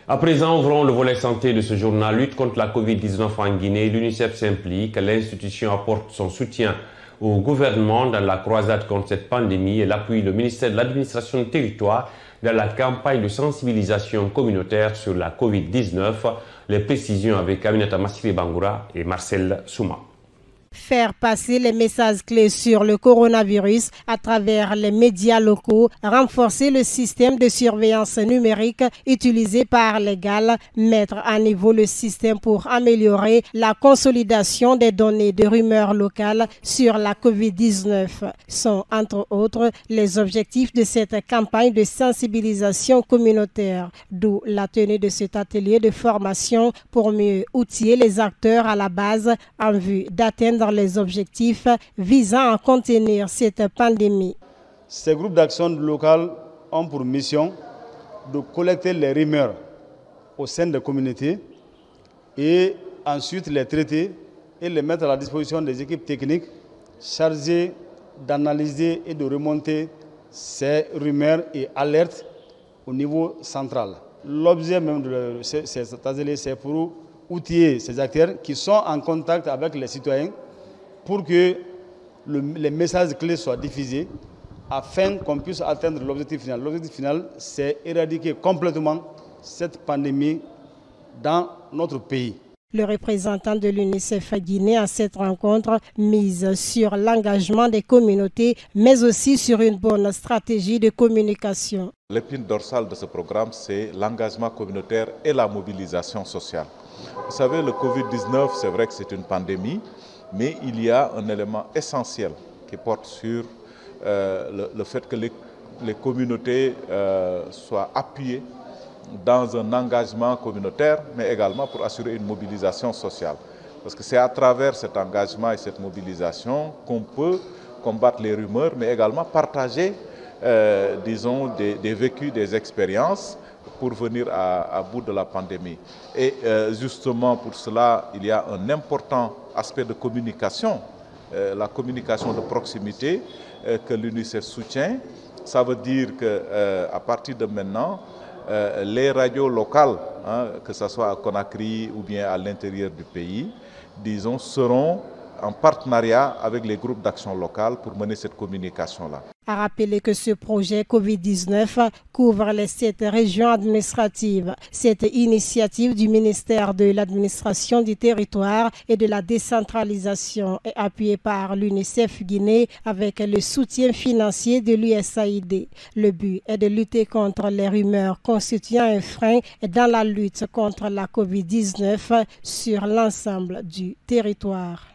À présent, ouvrons le volet santé de ce journal. Lutte contre la Covid-19 en Guinée, l'UNICEF s'implique, l'institution apporte son soutien au gouvernement dans la croisade contre cette pandémie et appuie le ministère de l'Administration du Territoire dans la campagne de sensibilisation communautaire sur la Covid-19. Les précisions avec Aminata Massiré-Bangoura et Marcel Souma. Faire passer les messages clés sur le coronavirus à travers les médias locaux, renforcer le système de surveillance numérique utilisé par les GAL, mettre à niveau le système pour améliorer la consolidation des données de rumeurs locales sur la COVID-19 sont entre autres les objectifs de cette campagne de sensibilisation communautaire, d'où la tenue de cet atelier de formation pour mieux outiller les acteurs à la base en vue d'atteindre les objectifs visant à contenir cette pandémie. Ces groupes d'action locales ont pour mission de collecter les rumeurs au sein des communautés et ensuite les traiter et les mettre à la disposition des équipes techniques chargées d'analyser et de remonter ces rumeurs et alertes au niveau central. L'objet même de cet atelier, c'est pour outiller ces acteurs qui sont en contact avec les citoyens pour que les messages clés soient diffusés afin qu'on puisse atteindre l'objectif final. L'objectif final, c'est éradiquer complètement cette pandémie dans notre pays. Le représentant de l'UNICEF à Guinée à cette rencontre mise sur l'engagement des communautés, mais aussi sur une bonne stratégie de communication. L'épine dorsale de ce programme, c'est l'engagement communautaire et la mobilisation sociale. Vous savez, le Covid-19, c'est vrai que c'est une pandémie, mais il y a un élément essentiel qui porte sur le fait que les communautés soient appuyées dans un engagement communautaire, mais également pour assurer une mobilisation sociale. Parce que c'est à travers cet engagement et cette mobilisation qu'on peut combattre les rumeurs, mais également partager, disons, des vécus, des expériences pour venir à bout de la pandémie. Et justement pour cela, il y a un important aspect de communication, la communication de proximité que l'UNICEF soutient. Ça veut dire qu'à partir de maintenant, les radios locales, que ce soit à Conakry ou bien à l'intérieur du pays, disons, seront en partenariat avec les groupes d'action locale pour mener cette communication-là. À rappeler que ce projet COVID-19 couvre les 7 régions administratives. Cette initiative du ministère de l'Administration du Territoire et de la décentralisation est appuyée par l'UNICEF Guinée avec le soutien financier de l'USAID. Le but est de lutter contre les rumeurs constituant un frein dans la lutte contre la COVID-19 sur l'ensemble du territoire.